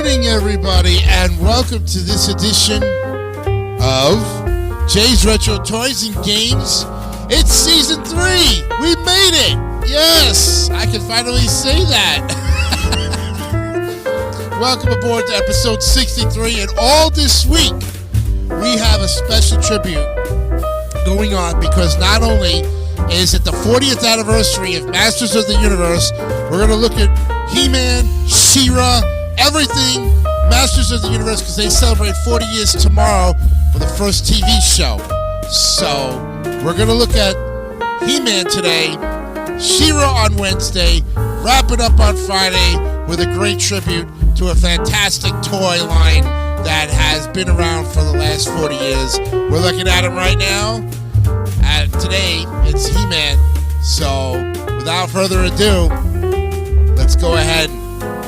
morning, everybody, and welcome to this edition of Jay's Retro Toys and Games. It's Season 3! We made it! Yes! I can finally say that! Welcome aboard to episode 63, and all this week, we have a special tribute going on because not only is it the 40th anniversary of Masters of the Universe, we're going to look at He-Man, She-Ra, everything Masters of the Universe, because they celebrate 40 years tomorrow for the first TV show. So we're going to look at He-Man today, She-Ra on Wednesday, wrap it up on Friday with a great tribute to a fantastic toy line that has been around for the last 40 years. We're looking at it right now. And today it's He-Man. So without further ado, let's go ahead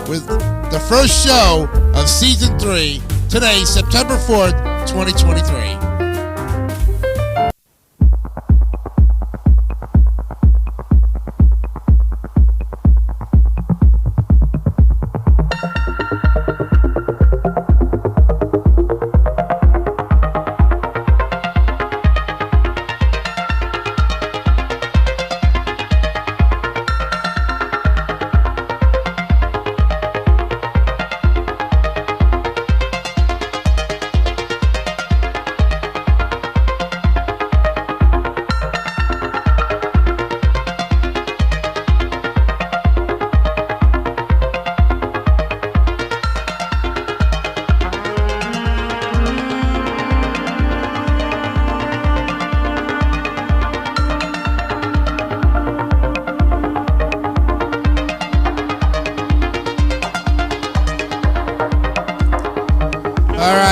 with the first show of Season 3, today, September 4th, 2023.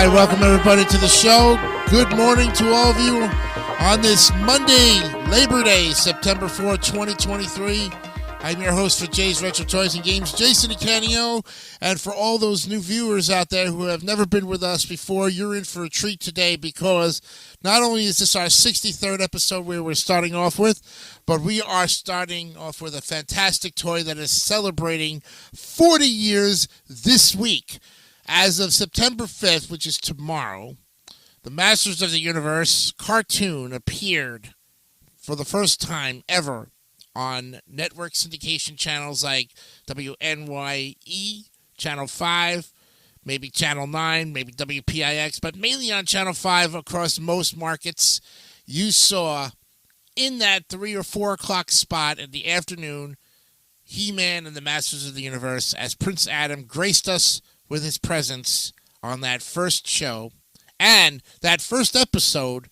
Welcome everybody to the show. Good morning to all of you on this Monday, Labor Day, September 4th, 2023. I'm your host for Jay's Retro Toys and Games, Jason DeCanio. And for all those new viewers out there who have never been with us before, you're in for a treat today because not only is this our 63rd episode where we're starting off with, but we are starting off with a fantastic toy that is celebrating 40 years this week. As of September 5th, which is tomorrow, the Masters of the Universe cartoon appeared for the first time ever on network syndication channels like WNYE, Channel 5, maybe Channel 9, maybe WPIX, but mainly on Channel 5 across most markets. You saw in that 3 or 4 o'clock spot in the afternoon, He-Man and the Masters of the Universe as Prince Adam graced us with his presence on that first show. And that first episode,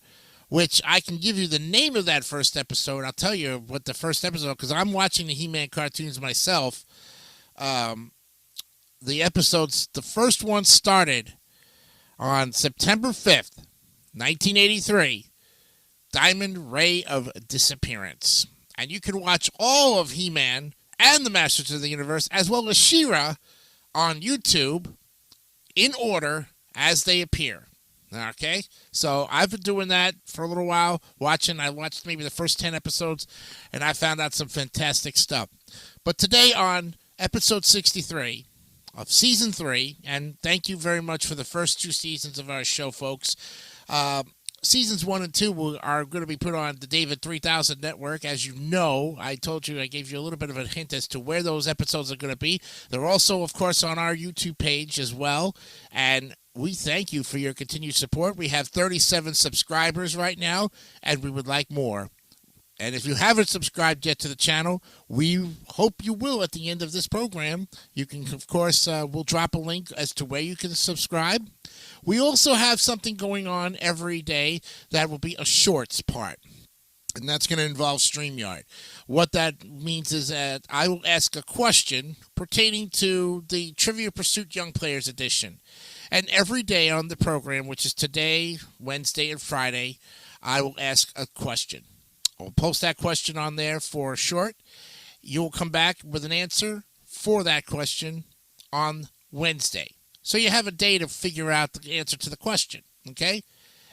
which I can give you the name of that first episode. I'll tell you what the first episode, because I'm watching the He-Man cartoons myself. The first one started on September 5th, 1983, Diamond Ray of Disappearance. And you can watch all of He-Man and the Masters of the Universe, as well as She-Ra, on YouTube in order as they appear. Okay? So I've been doing that for a little while, I watched maybe the first 10 episodes, and I found out some fantastic stuff. But today on episode 63 of Season 3, and thank you very much for the first 2 seasons of our show, folks. Seasons 1 and 2 are going to be put on the David 3000 network. As you know, I gave you a little bit of a hint as to where those episodes are going to be. They're also, of course, on our YouTube page as well. And we thank you for your continued support. We have 37 subscribers right now, and we would like more. And if you haven't subscribed yet to the channel, we hope you will at the end of this program. You can, of course, we'll drop a link as to where you can subscribe. We also have something going on every day that will be a shorts part, and that's going to involve StreamYard. What that means is that I will ask a question pertaining to the Trivia Pursuit Young Players Edition. And every day on the program, which is today, Wednesday, and Friday, I will ask a question. I'll post that question on there for a short. You'll come back with an answer for that question on Wednesday. So you have a day to figure out the answer to the question, okay?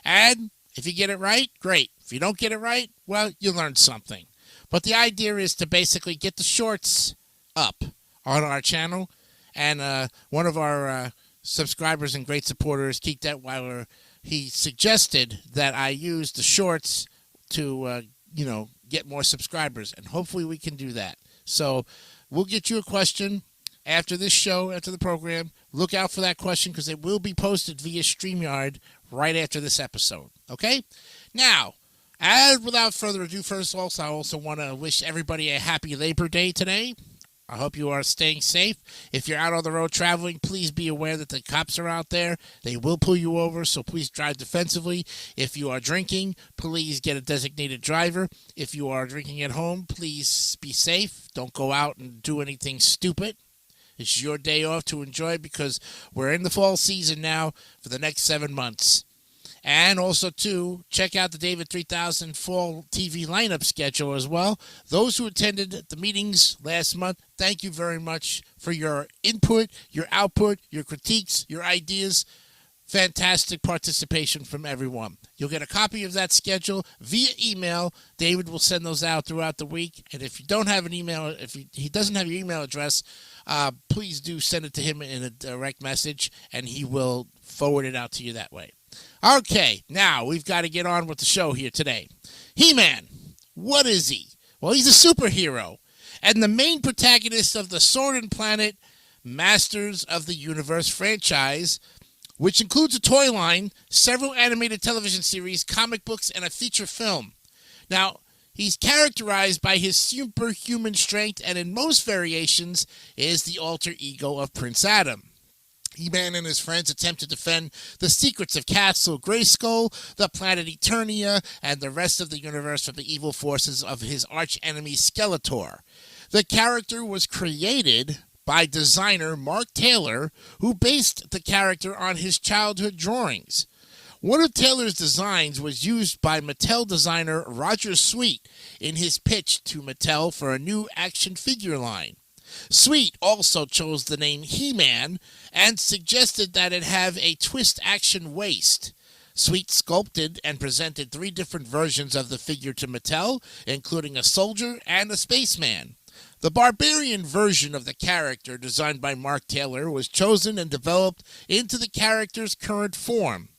And if you get it right, great. If you don't get it right, well, you learned something. But the idea is to basically get the shorts up on our channel. And one of our subscribers and great supporters, Keith Detweiler, he suggested that I use the shorts to, get more subscribers, and hopefully we can do that. So we'll get you a question after this show, after the program. Look out for that question because it will be posted via StreamYard right after this episode. Okay? Now, and without further ado, first of all, I also want to wish everybody a happy Labor Day today. I hope you are staying safe. If you're out on the road traveling, please be aware that the cops are out there. They will pull you over, so please drive defensively. If you are drinking, please get a designated driver. If you are drinking at home, please be safe. Don't go out and do anything stupid. It's your day off to enjoy because we're in the fall season now for the next 7 months. And also, too, check out the David 3000 Fall TV lineup schedule as well. Those who attended the meetings last month, thank you very much for your input, your output, your critiques, your ideas. Fantastic participation from everyone. You'll get a copy of that schedule via email. David will send those out throughout the week. And if you don't have an email, if he doesn't have your email address, please do send it to him in a direct message, and he will forward it out to you that way. Okay, now we've got to get on with the show here today. He-Man, what is he? Well, he's a superhero and the main protagonist of the Sword and Planet Masters of the Universe franchise, which includes a toy line, several animated television series, comic books, and a feature film. Now, he's characterized by his superhuman strength and in most variations is the alter ego of Prince Adam. He-Man and his friends attempt to defend the secrets of Castle Grayskull, the planet Eternia, and the rest of the universe from the evil forces of his arch-enemy Skeletor. The character was created by designer Mark Taylor, who based the character on his childhood drawings. One of Taylor's designs was used by Mattel designer Roger Sweet in his pitch to Mattel for a new action figure line. Sweet also chose the name He-Man and suggested that it have a twist-action waist. Sweet sculpted and presented 3 different versions of the figure to Mattel, including a soldier and a spaceman. The barbarian version of the character, designed by Mark Taylor, was chosen and developed into the character's current form.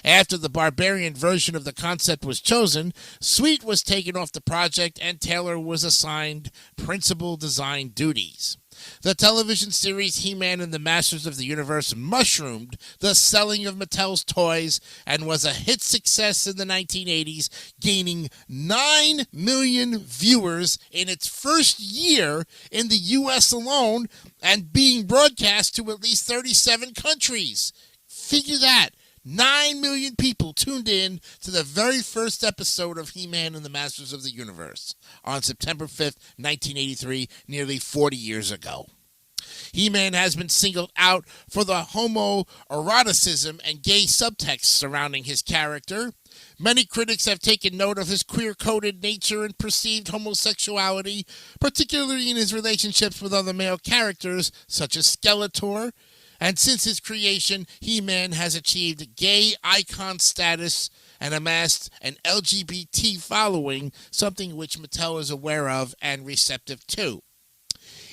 After the barbarian version of the concept was chosen, Sweet was taken off the project and Taylor was assigned principal design duties. The television series He-Man and the Masters of the Universe mushroomed the selling of Mattel's toys and was a hit success in the 1980s, gaining 9 million viewers in its first year in the U.S. alone and being broadcast to at least 37 countries. Figure that. 9 million people tuned in to the very first episode of He-Man and the Masters of the Universe on September 5th, 1983, nearly 40 years ago. He-Man has been singled out for the homoeroticism and gay subtext surrounding his character. Many critics have taken note of his queer-coded nature and perceived homosexuality, particularly in his relationships with other male characters such as Skeletor. And since his creation, He-Man has achieved gay icon status and amassed an LGBT following, something which Mattel is aware of and receptive to.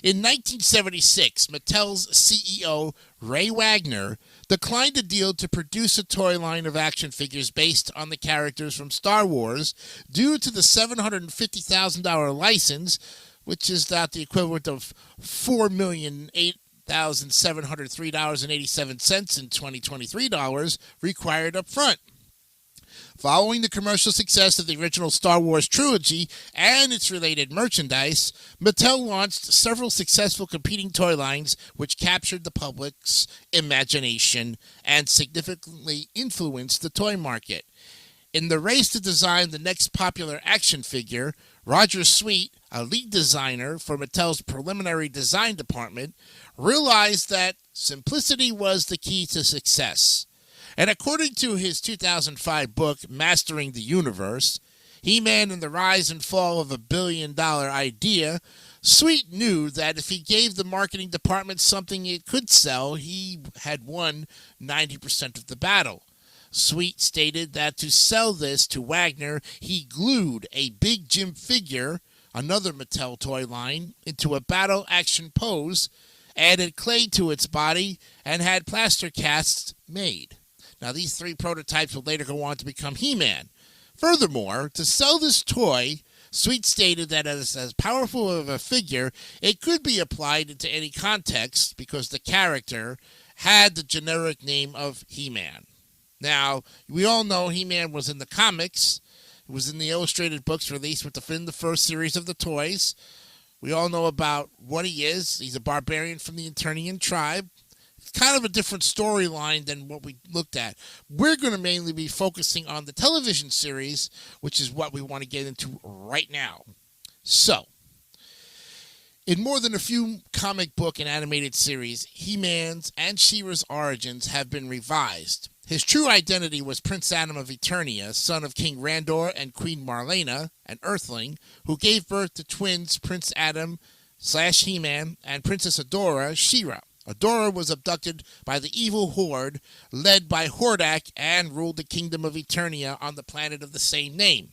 In 1976, Mattel's CEO, Ray Wagner, declined a deal to produce a toy line of action figures based on the characters from Star Wars due to the $750,000 license, which is about the equivalent of $4,008,703.87 in 2023 dollars required up front. Following the commercial success of the original Star Wars trilogy and its related merchandise, Mattel launched several successful competing toy lines which captured the public's imagination and significantly influenced the toy market. In the race to design the next popular action figure, Roger Sweet, a lead designer for Mattel's preliminary design department, realized that simplicity was the key to success. And according to his 2005 book, Mastering the Universe, He-Man and the Rise and Fall of a Billion-Dollar Idea, Sweet knew that if he gave the marketing department something it could sell, he had won 90% of the battle. Sweet stated that to sell this to Wagner, he glued a Big Jim figure, another Mattel toy line, into a battle action pose, added clay to its body, and had plaster casts made. Now, these 3 prototypes would later go on to become He-Man. Furthermore, to sell this toy, Sweet stated that as powerful of a figure, it could be applied into any context because the character had the generic name of He-Man. Now, we all know He-Man was in the comics. It was in the illustrated books released within the first series of the toys. We all know about what he is. He's a barbarian from the Eternian tribe. It's kind of a different storyline than what we looked at. We're going to mainly be focusing on the television series, which is what we want to get into right now. So, in more than a few comic book and animated series, He-Man's and She-Ra's origins have been revised. His true identity was Prince Adam of Eternia, son of King Randor and Queen Marlena, an Earthling, who gave birth to twins Prince Adam/He-Man and Princess Adora, She-Ra. Adora was abducted by the evil Horde, led by Hordak, and ruled the kingdom of Eternia on the planet of the same name.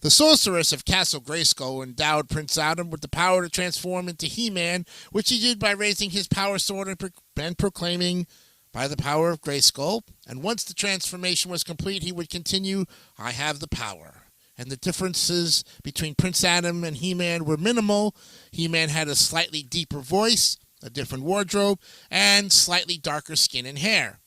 The sorceress of Castle Grayskull endowed Prince Adam with the power to transform into He-Man, which he did by raising his power sword and proclaiming, "By the power of Grayskull." And once the transformation was complete, he would continue, "I have the power." And the differences between Prince Adam and He-Man were minimal. He-Man had a slightly deeper voice, a different wardrobe, and slightly darker skin and hair.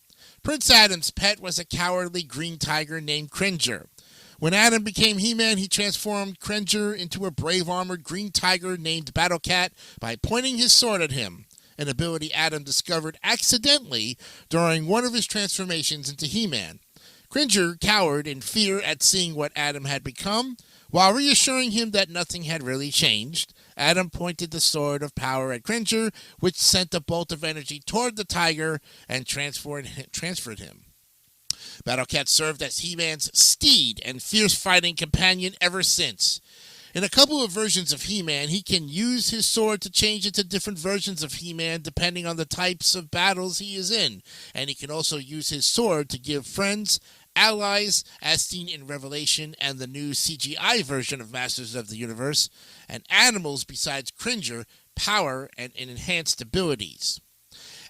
Prince Adam's pet was a cowardly green tiger named Cringer. When Adam became He-Man, he transformed Cringer into a brave armored green tiger named Battle Cat by pointing his sword at him, an ability Adam discovered accidentally during one of his transformations into He-Man. Cringer cowered in fear at seeing what Adam had become. While reassuring him that nothing had really changed, Adam pointed the sword of power at Cringer, which sent a bolt of energy toward the tiger and transferred him. Battle Cat served as He-Man's steed and fierce fighting companion ever since. In a couple of versions of He-Man, he can use his sword to change into different versions of He-Man depending on the types of battles he is in, and he can also use his sword to give friends, allies, as seen in Revelation and the new CGI version of Masters of the Universe, and animals besides Cringer, power and enhanced abilities.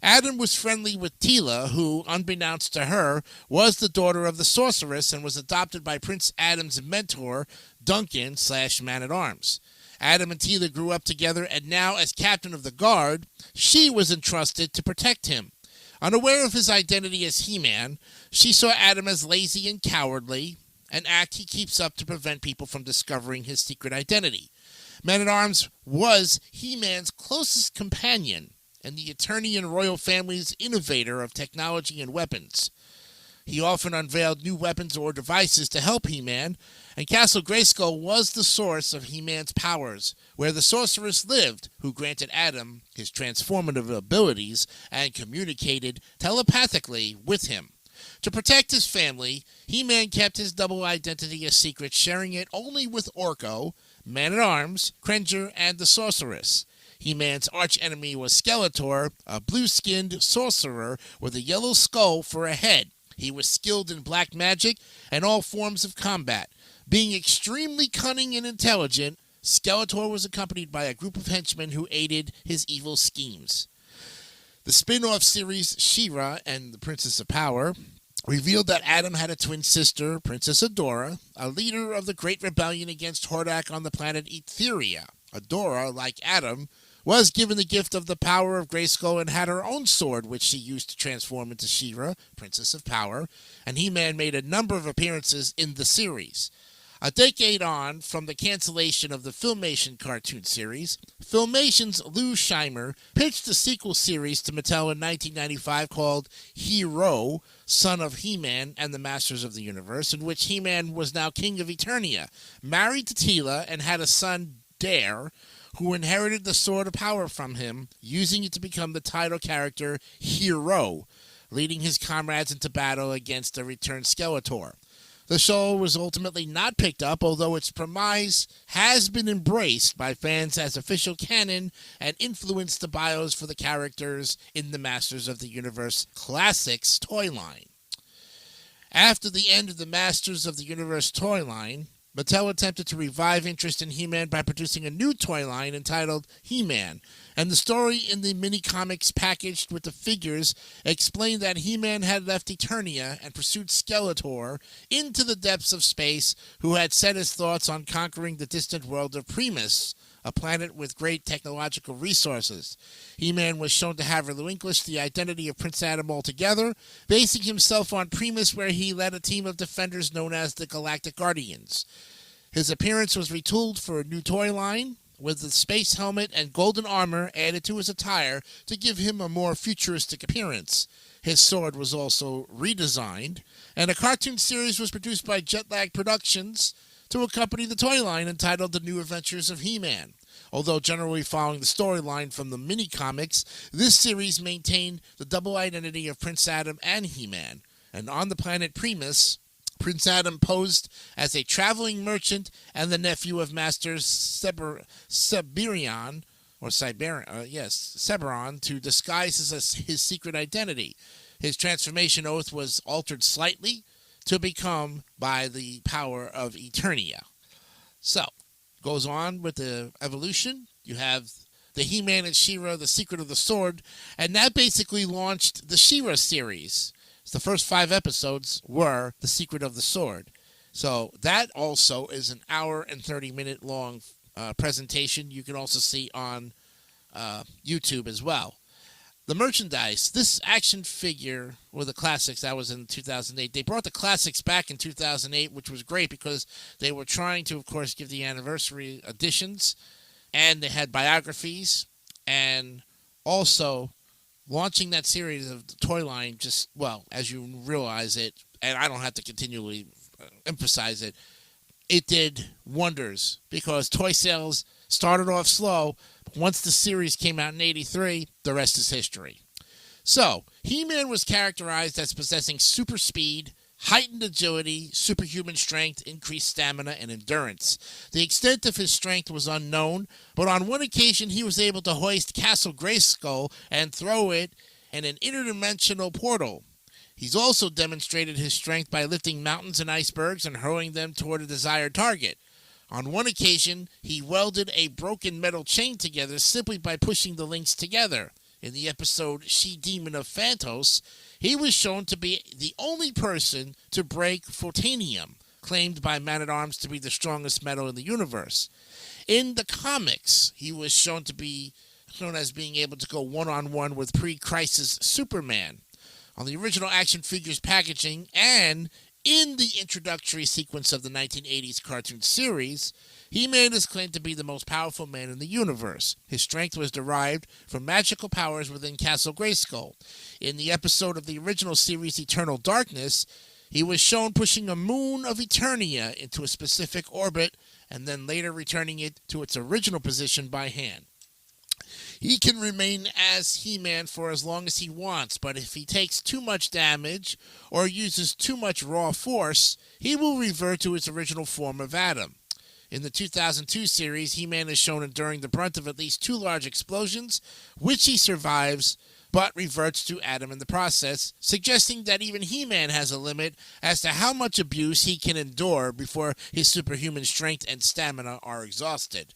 Adam was friendly with Teela, who, unbeknownst to her, was the daughter of the sorceress and was adopted by Prince Adam's mentor, Duncan/Man-at-Arms. Adam and Teela grew up together, and now, as captain of the guard, she was entrusted to protect him. Unaware of his identity as He-Man, she saw Adam as lazy and cowardly, an act he keeps up to prevent people from discovering his secret identity. Man-at-Arms was He-Man's closest companion and the Eternian royal family's innovator of technology and weapons. He often unveiled new weapons or devices to help He-Man, and Castle Grayskull was the source of He-Man's powers, where the sorceress lived, who granted Adam his transformative abilities and communicated telepathically with him. To protect his family, He-Man kept his double identity a secret, sharing it only with Orko, Man-at-Arms, Cringer, and the sorceress. He-Man's archenemy was Skeletor, a blue-skinned sorcerer with a yellow skull for a head. He was skilled in black magic and all forms of combat. Being extremely cunning and intelligent, Skeletor was accompanied by a group of henchmen who aided his evil schemes. The spin-off series She-Ra and the Princess of Power revealed that Adam had a twin sister, Princess Adora, a leader of the Great Rebellion against Hordak on the planet Etheria. Adora, like Adam, was given the gift of the power of Grayskull and had her own sword, which she used to transform into She-Ra, Princess of Power, and He-Man made a number of appearances in the series. A decade on from the cancellation of the Filmation cartoon series, Filmation's Lou Scheimer pitched a sequel series to Mattel in 1995 called Hero, Son of He-Man and the Masters of the Universe, in which He-Man was now King of Eternia, married to Teela, and had a son, Dare, who inherited the Sword of Power from him, using it to become the title character Hero, leading his comrades into battle against a returned Skeletor. The show was ultimately not picked up, although its premise has been embraced by fans as official canon and influenced the bios for the characters in the Masters of the Universe Classics toy line. After the end of the Masters of the Universe toy line, Mattel attempted to revive interest in He-Man by producing a new toy line entitled He-Man, and the story in the mini-comics packaged with the figures explained that He-Man had left Eternia and pursued Skeletor into the depths of space, who had set his thoughts on conquering the distant world of Primus, a planet with great technological resources. He-Man was shown to have relinquished the identity of Prince Adam altogether, basing himself on Primus, where he led a team of defenders known as the Galactic Guardians. His appearance was retooled for a new toy line, with the space helmet and golden armor added to his attire to give him a more futuristic appearance. His sword was also redesigned, and a cartoon series was produced by Jetlag Productions to accompany the toy line entitled The New Adventures of He-Man. Although generally following the storyline from the mini-comics, this series maintained the double identity of Prince Adam and He-Man. And on the planet Primus, Prince Adam posed as a traveling merchant and the nephew of Master Seberon to disguise his secret identity. His transformation oath was altered slightly to become by the power of Eternia. So, goes on with the evolution. You have the He-Man and She-Ra, The Secret of the Sword, and that basically launched the She-Ra series. The first 5 episodes were The Secret of the Sword. So that also is an hour and 30-minute long presentation you can also see on YouTube as well. The merchandise, this action figure were the classics. That was in 2008. They brought the classics back in 2008, which was great because they were trying to, of course, give the anniversary editions, and they had biographies, and also launching that series of the toy line just, well, as you realize it, and I don't have to continually emphasize it, it did wonders because toy sales started off slow. But once the series came out in 83, the rest is history. So, He-Man was characterized as possessing super speed, heightened agility, superhuman strength, increased stamina, and endurance. The extent of his strength was unknown, but on one occasion he was able to hoist Castle Grayskull and throw it in an interdimensional portal. He's also demonstrated his strength by lifting mountains and icebergs and hurling them toward a desired target. On one occasion, he welded a broken metal chain together simply by pushing the links together. In the episode She-Demon of Phantos, he was shown to be the only person to break photonium, claimed by Man-at-Arms to be the strongest metal in the universe. In the comics, he was shown as being able to go one-on-one with pre-Crisis Superman. On the original action figures packaging and in the introductory sequence of the 1980s cartoon series, He-Man is claimed to be the most powerful man in the universe. His strength was derived from magical powers within Castle Grayskull. In the episode of the original series Eternal Darkness, he was shown pushing a moon of Eternia into a specific orbit and then later returning it to its original position by hand. He can remain as He-Man for as long as he wants, but if he takes too much damage or uses too much raw force, he will revert to his original form of Adam. In the 2002 series, He-Man is shown enduring the brunt of at least 2 large explosions, which he survives, but reverts to Adam in the process, suggesting that even He-Man has a limit as to how much abuse he can endure before his superhuman strength and stamina are exhausted.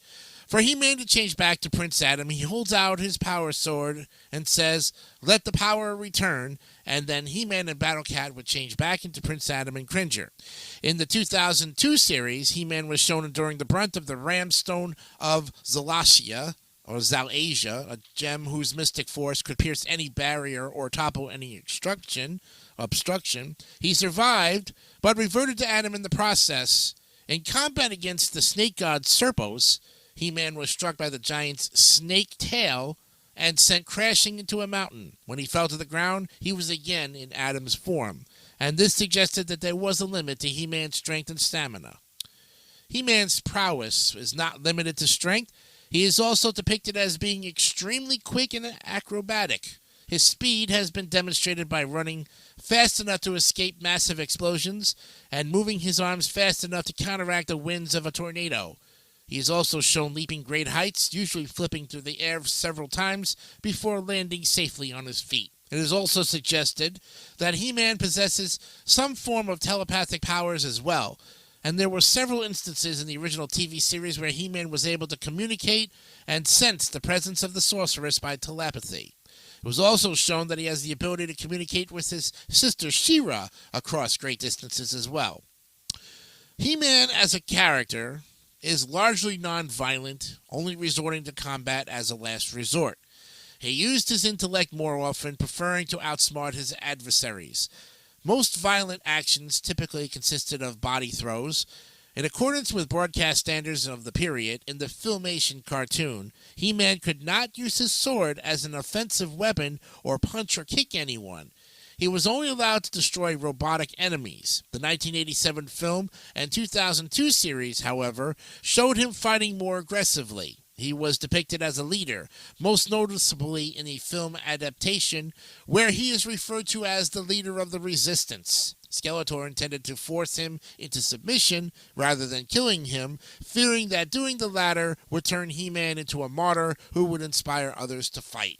For He-Man to change back to Prince Adam, he holds out his power sword and says, "Let the power return," and then He-Man and Battle-Cat would change back into Prince Adam and Cringer. In the 2002 series, He-Man was shown enduring the brunt of the Ramstone of Zalasia, or Zalasia, a gem whose mystic force could pierce any barrier or topple any obstruction. He survived, but reverted to Adam in the process. In combat against the snake god Serpos, He-Man was struck by the giant's snake tail and sent crashing into a mountain. When he fell to the ground, he was again in Adam's form, and this suggested that there was a limit to He-Man's strength and stamina. He-Man's prowess is not limited to strength. He is also depicted as being extremely quick and acrobatic. His speed has been demonstrated by running fast enough to escape massive explosions and moving his arms fast enough to counteract the winds of a tornado. He is also shown leaping great heights, usually flipping through the air several times before landing safely on his feet. It is also suggested that He-Man possesses some form of telepathic powers as well. And there were several instances in the original TV series where He-Man was able to communicate and sense the presence of the sorceress by telepathy. It was also shown that he has the ability to communicate with his sister She-Ra across great distances as well. He-Man as a character is largely non-violent, only resorting to combat as a last resort. He used his intellect more often, preferring to outsmart his adversaries. Most violent actions typically consisted of body throws. In accordance with broadcast standards of the period, in the Filmation cartoon, He-Man could not use his sword as an offensive weapon or punch or kick anyone. He was only allowed to destroy robotic enemies. The 1987 film and 2002 series, however, showed him fighting more aggressively. He was depicted as a leader, most noticeably in the film adaptation, where he is referred to as the leader of the resistance. Skeletor intended to force him into submission rather than killing him, fearing that doing the latter would turn He-Man into a martyr who would inspire others to fight.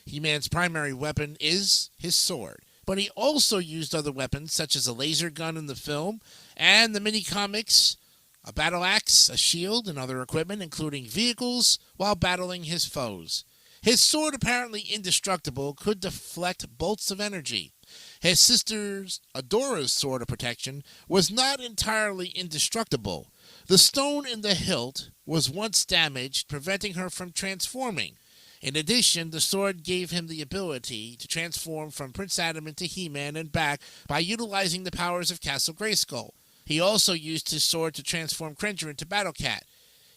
He-Man's primary weapon is his sword, but he also used other weapons such as a laser gun in the film and the mini-comics, a battle axe, a shield, and other equipment, including vehicles, while battling his foes. His sword, apparently indestructible, could deflect bolts of energy. His sister Adora's sword of protection was not entirely indestructible. The stone in the hilt was once damaged, preventing her from transforming. In addition, the sword gave him the ability to transform from Prince Adam into He-Man and back by utilizing the powers of Castle Grayskull. He also used his sword to transform Cringer into Battle Cat.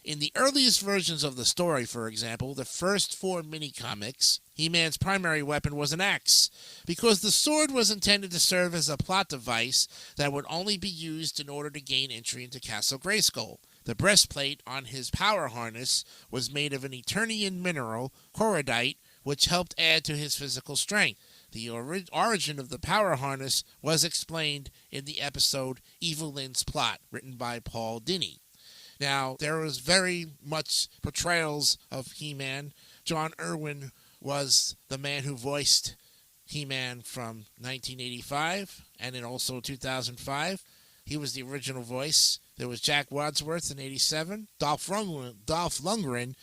In the earliest versions of the story, for example, the first 4 mini-comics, He-Man's primary weapon was an axe, because the sword was intended to serve as a plot device that would only be used in order to gain entry into Castle Grayskull. The breastplate on his power harness was made of an Eternian mineral, choroidite, which helped add to his physical strength. The origin of the power harness was explained in the episode Evil Lynn's Plot, written by Paul Dini. Now, there was very much portrayals of He-Man. John Irwin was the man who voiced He-Man from 1985 and in also 2005. He was the original voice. There was Jack Wadsworth in 87. Dolph Lundgren,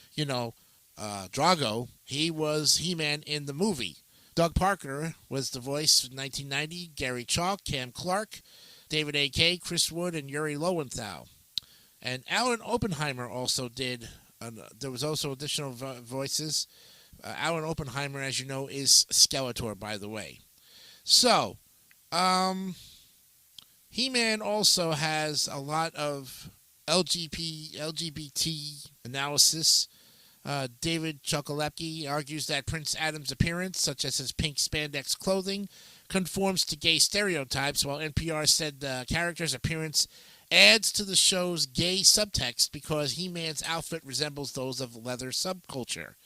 Drago, he was He-Man in the movie. Doug Parker was the voice in 1990. Gary Chalk, Cam Clark, David A.K., Chris Wood, and Yuri Lowenthal. And Alan Oppenheimer also did. There was also additional voices. Alan Oppenheimer, as you know, is Skeletor, by the way. So, He-Man also has a lot of LGBT analysis. David Chokolepke argues that Prince Adam's appearance, such as his pink spandex clothing, conforms to gay stereotypes, while NPR said the character's appearance adds to the show's gay subtext because He-Man's outfit resembles those of leather subculture,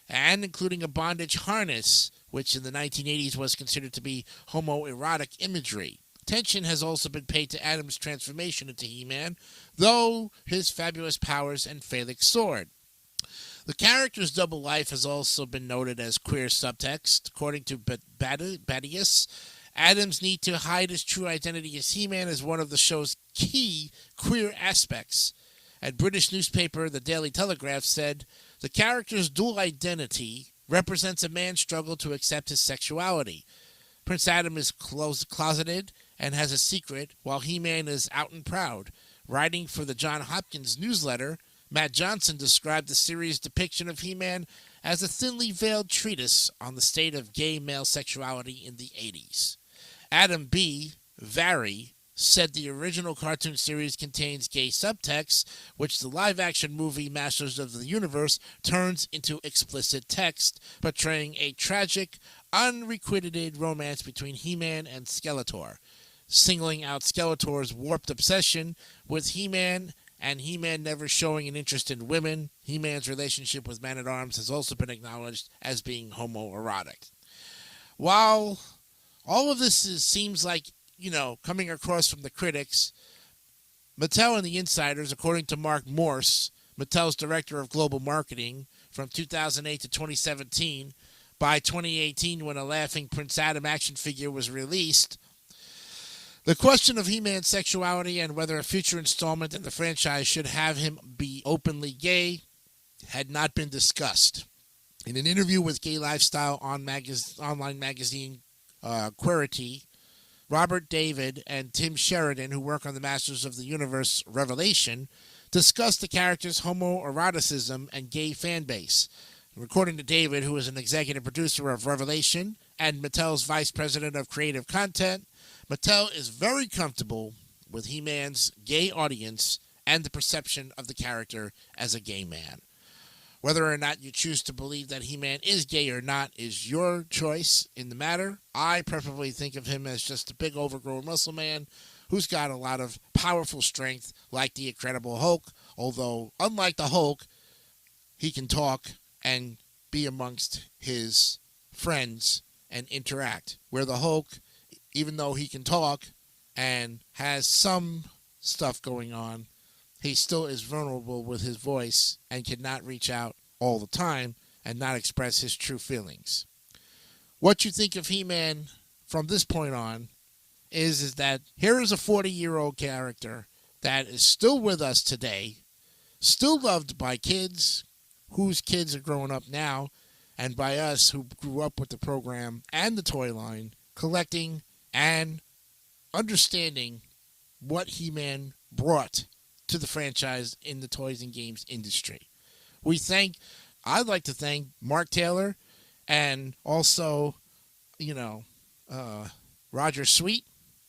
and including a bondage harness, which in the 1980s was considered to be homoerotic imagery. Attention has also been paid to Adam's transformation into He-Man, though his fabulous powers and phallic sword. The character's double life has also been noted as queer subtext. According to Badius, Adam's need to hide his true identity as He-Man is one of the show's key queer aspects. And British newspaper The Daily Telegraph said, the character's dual identity represents a man's struggle to accept his sexuality. Prince Adam is closeted and has a secret, while He-Man is out and proud. Writing for the John Hopkins newsletter, Matt Johnson described the series' depiction of He-Man as a thinly veiled treatise on the state of gay male sexuality in the 80s. Adam B. Vary said the original cartoon series contains gay subtext, which the live-action movie Masters of the Universe turns into explicit text, portraying a tragic, unrequited romance between He-Man and Skeletor, singling out Skeletor's warped obsession with He-Man and He-Man never showing an interest in women. He-Man's relationship with Man-at-Arms has also been acknowledged as being homoerotic. While all of this seems like, coming across from the critics, Mattel and the insiders, according to Mark Morse, Mattel's director of global marketing from 2008 to 2017, by 2018 when a Laughing Prince Adam action figure was released, The question of He-Man's sexuality and whether a future installment in the franchise should have him be openly gay had not been discussed. In an interview with Gay Lifestyle online magazine Queerty, Robert David and Tim Sheridan, who work on the Masters of the Universe Revelation, discussed the character's homoeroticism and gay fan base. According to David, who is an executive producer of Revelation and Mattel's vice president of creative content, Mattel is very comfortable with He-Man's gay audience and the perception of the character as a gay man. Whether or not you choose to believe that He-Man is gay or not is your choice in the matter. I preferably think of him as just a big overgrown muscle man who's got a lot of powerful strength like the Incredible Hulk, although unlike the Hulk, he can talk and be amongst his friends and interact. Where the Hulk, even though he can talk and has some stuff going on, he still is vulnerable with his voice and cannot reach out all the time and not express his true feelings. What you think of He-Man from this point on is that here is a 40-year-old character that is still with us today, still loved by kids whose kids are growing up now, and by us who grew up with the program and the toy line, collecting and understanding what He-Man brought to the franchise in the toys and games industry. I'd like to thank Mark Taylor and also, Roger Sweet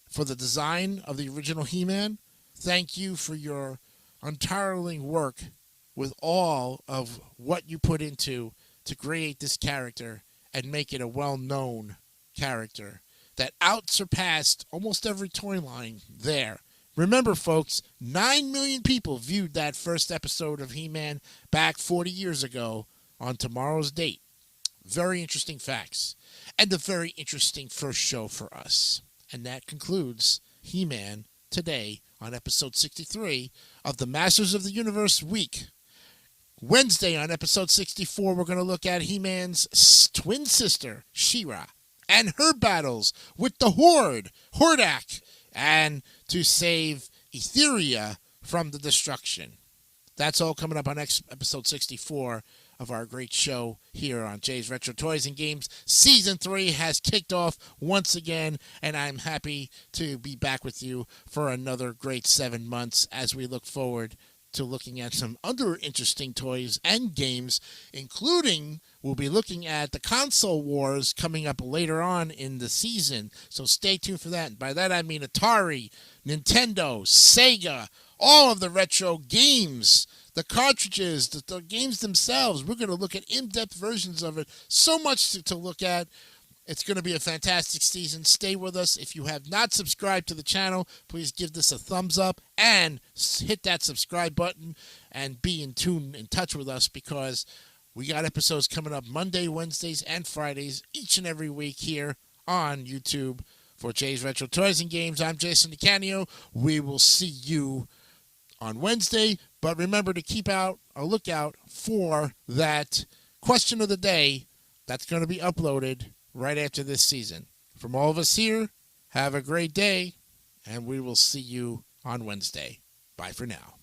for the design of the original He-Man. Thank you for your untiring work with all of what you put into to create this character and make it a well-known character that out-surpassed almost every toy line there. Remember, folks, 9 million people viewed that first episode of He-Man back 40 years ago on tomorrow's date. Very interesting facts. And a very interesting first show for us. And that concludes He-Man today on episode 63 of the Masters of the Universe week. Wednesday on episode 64, we're going to look at He-Man's twin sister, She-Ra, and her battles with the Horde, Hordak, and to save Etheria from the destruction. That's all coming up on episode 64 of our great show here on Jay's Retro Toys and Games. Season 3 has kicked off once again, and I'm happy to be back with you for another great 7 months as we look forward to looking at some other interesting toys and games, including we'll be looking at the console wars coming up later on in the season. So stay tuned for that. And by that I mean Atari, Nintendo, Sega, all of the retro games, the cartridges, the games themselves. We're going to look at in-depth versions of it. So much to look at. It's going to be a fantastic season. Stay with us. If you have not subscribed to the channel, please give this a thumbs up and hit that subscribe button and be in touch with us, because we got episodes coming up Monday, Wednesdays, and Fridays each and every week here on YouTube for Jay's Retro Toys and Games. I'm Jason DeCanio. We will see you on Wednesday, but remember to keep a lookout for that question of the day that's going to be uploaded right after this season. From all of us here, have a great day, and we will see you on Wednesday. Bye for now.